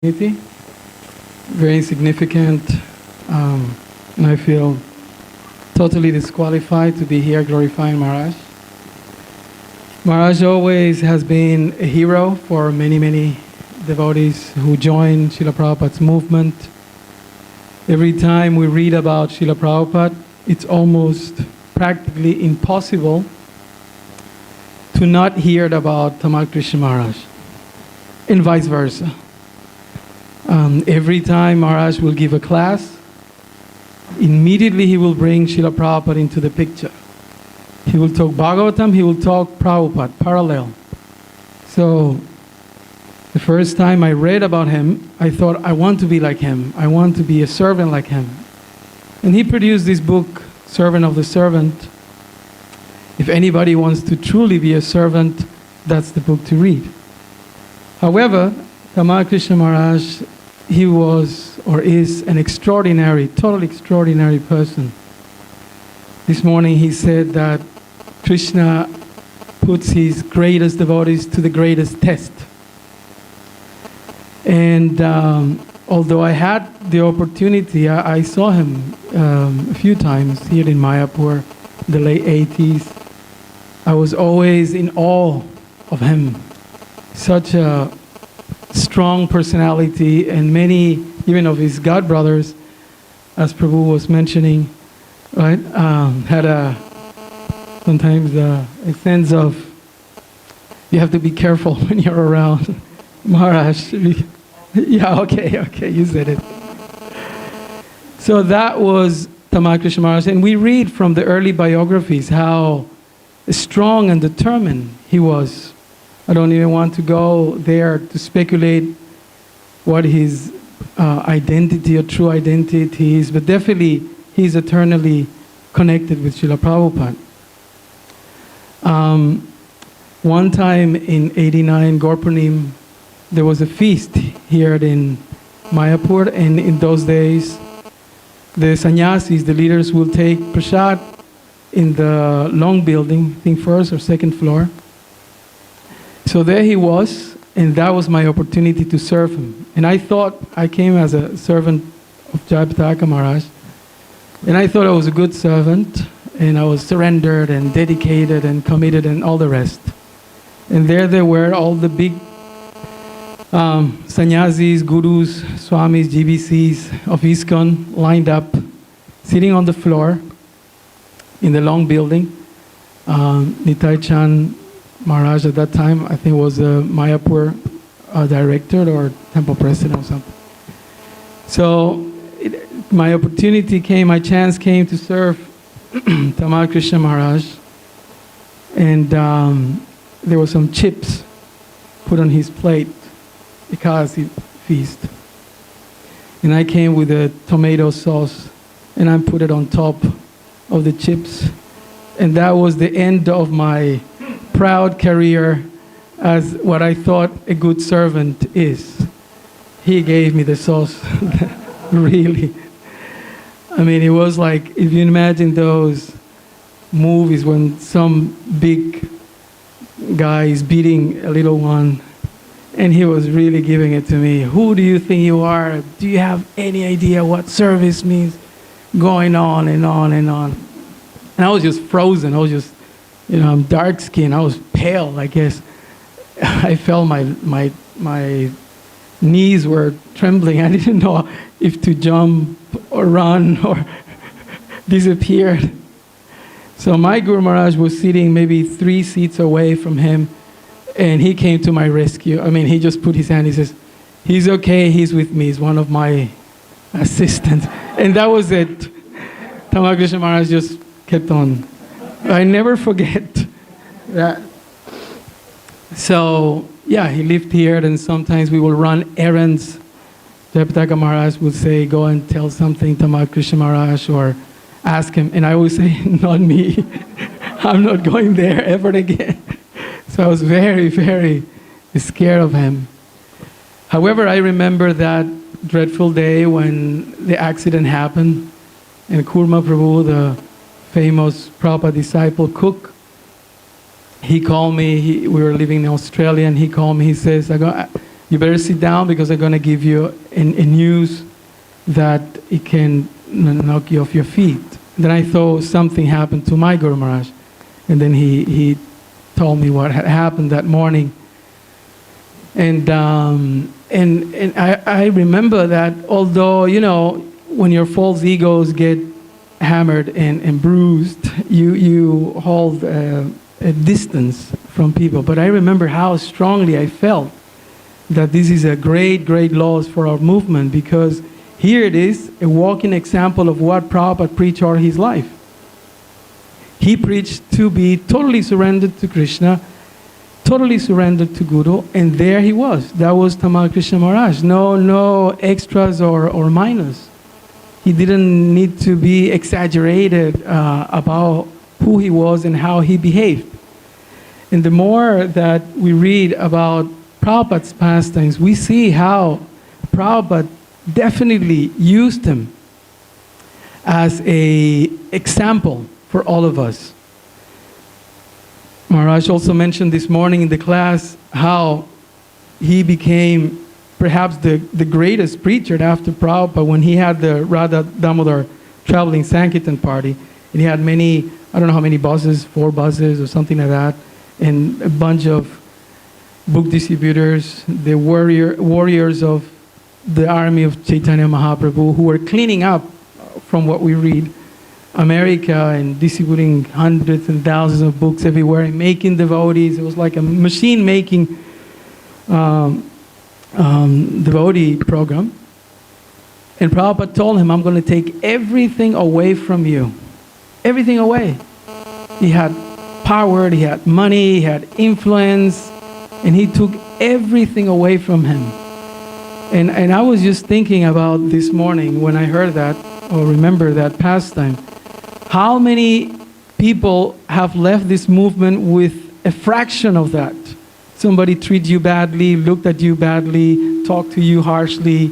very insignificant, and I feel totally disqualified to be here glorifying Maharaj. Maharaj always has been a hero for many, many devotees who join Srila Prabhupada's movement. Every time we read about Srila Prabhupada, it's almost practically impossible to not hear about Tamal Krishna Maharaj, and vice versa. Every time Maharaj will give a class, immediately he will bring Srila Prabhupada into the picture. He will talk Bhagavatam, he will talk Prabhupada, parallel. So, the first time I read about him, I thought, I want to be like him. I want to be a servant like him. And he produced this book, Servant of the Servant. If anybody wants to truly be a servant, that's the book to read. However, Tamal Krishna Maharaj, he was or is an extraordinary, totally extraordinary person. This morning he said that Krishna puts his greatest devotees to the greatest test. And although I had the opportunity, I saw him a few times here in Mayapur, the late 80s. I was always in awe of him. Such a strong personality, and many even of his god brothers, as Prabhu was mentioning, right, had sometimes a sense of you have to be careful when you're around Maharaj. Yeah, okay, you said it. So that was Tamal Krishna Maharaj, and we read from the early biographies how strong and determined he was. I don't even want to go there to speculate what his identity or true identity is, but definitely he's eternally connected with Srila Prabhupada. One time in '89, Gorpunim, there was a feast here in Mayapur, and in those days, the sannyasis, the leaders, will take prasad in the long building, I think first or second floor. So there he was, and that was my opportunity to serve him. And I thought I came as a servant of Jayapataka Maharaj, and I thought I was a good servant, and I was surrendered and dedicated and committed and all the rest. And there they were, all the big sannyasis, gurus, swamis, GBCs of ISKCON lined up, sitting on the floor in the long building. Nitai Chand Maharaj at that time, I think, was a Mayapur director or temple president or something. So my opportunity came, my chance came to serve Tamal Krishna Maharaj, and there were some chips put on his plate because he feast. And I came with a tomato sauce, and I put it on top of the chips, and that was the end of my proud career as what I thought a good servant is. He gave me the sauce, really. I mean, it was like, if you imagine those movies when some big guy is beating a little one, and he was really giving it to me. Who do you think you are? Do you have any idea what service means? Going on and on and on. And I was just frozen. I was just, I'm dark skinned. I was pale, I guess. I felt my knees were trembling. I didn't know if to jump or run or disappear. So my Guru Maharaj was sitting maybe 3 seats away from him, and he came to my rescue. I mean, he just put his hand, he says, he's okay, he's with me, he's one of my assistants. And that was it. Tamal Krishna Maharaj just kept on. I never forget that. So, yeah, he lived here, and sometimes we will run errands. Jayapataka Maharaj would say, go and tell something to Tamal Krishna Maharaj, or ask him. And I would say, not me. I'm not going there ever again. So I was very, very scared of him. However, I remember that dreadful day when the accident happened, and Kurma Prabhu, the famous Prabhupada disciple cook, he called me. We were living in Australia, and he called me. He says, You better sit down because I'm going to give you a news that it can knock you off your feet. Then I thought something happened to my Guru Maharaj. And then he told me what had happened that morning. And I remember that although, you know, when your false egos get hammered and bruised, you hold a distance from people. But I remember how strongly I felt that this is a great, great loss for our movement, because here it is, a walking example of what Prabhupada preached all his life. He preached to be totally surrendered to Krishna, totally surrendered to Guru, and there he was. That was Tamal Krishna Maharaj. No extras or minus. He didn't need to be exaggerated about who he was and how he behaved. And the more that we read about Prabhupada's pastimes, we see how Prabhupada definitely used him as an example for all of us. Maharaj also mentioned this morning in the class how he became perhaps the greatest preacher after Prabhupada when he had the Radha Damodar traveling Sankirtan party. And he had many, I don't know how many buses, 4 buses or something like that, and a bunch of book distributors, the warriors of the army of Chaitanya Mahaprabhu, who were cleaning up, from what we read, America and distributing hundreds and thousands of books everywhere and making devotees. It was like a machine making devotee program. And Prabhupada told him, I'm going to take everything away from you. Everything away. He had power, he had money, he had influence, and he took everything away from him. And I was just thinking about this morning when I heard that, or remember that pastime, how many people have left this movement with a fraction of that. Somebody treated you badly, looked at you badly, talked to you harshly,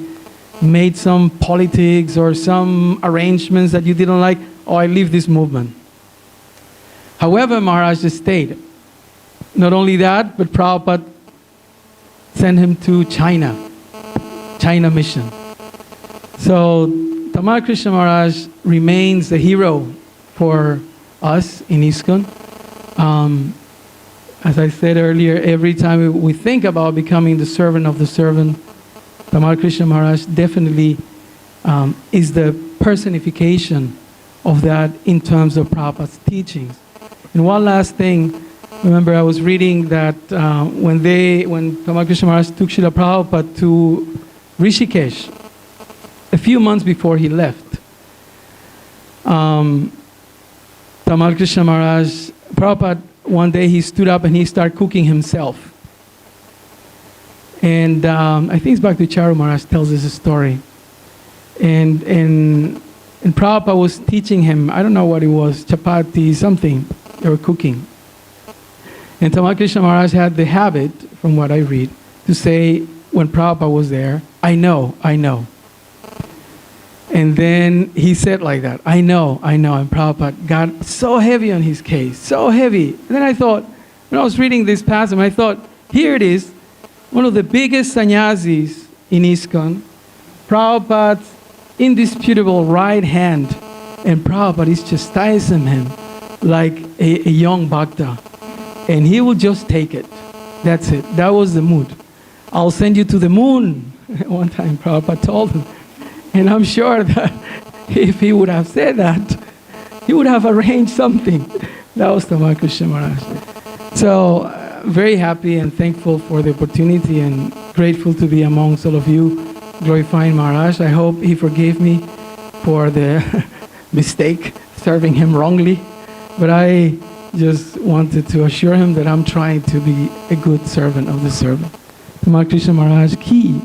made some politics or some arrangements that you didn't like. Oh, I leave this movement. However, Maharaj stayed. Not only that, but Prabhupada sent him to China mission. So Tamal Krishna Maharaj remains the hero for us in ISKCON. As I said earlier, every time we think about becoming the servant of the servant, Tamal Krishna Maharaj definitely is the personification of that in terms of Prabhupada's teachings. And one last thing, remember I was reading that when Tamal Krishna Maharaj took Srila Prabhupada to Rishikesh, a few months before he left, Tamal Krishna Maharaj, Prabhupada, one day he stood up and he started cooking himself. And I think it's Bhakti Charu Maharaj tells us a story. And Prabhupada was teaching him, I don't know what it was, chapati, something they were cooking. And Tamal Krishna Maharaj had the habit, from what I read, to say when Prabhupada was there, I know. And then he said like that, I know. And Prabhupada got so heavy on his case, so heavy. And then I thought, when I was reading this passage, I thought, here it is, one of the biggest sannyasis in ISKCON, Prabhupada's indisputable right hand, and Prabhupada is chastising him like a young bhakta. And he will just take it. That's it. That was the mood. I'll send you to the moon. One time Prabhupada told him. And I'm sure that if he would have said that, he would have arranged something. That was Tamal Krishna Maharaj. So, very happy and thankful for the opportunity and grateful to be amongst all of you glorifying Maharaj. I hope he forgave me for the mistake, serving him wrongly. But I just wanted to assure him that I'm trying to be a good servant of the servant. Tamal Krishna Maharaj ki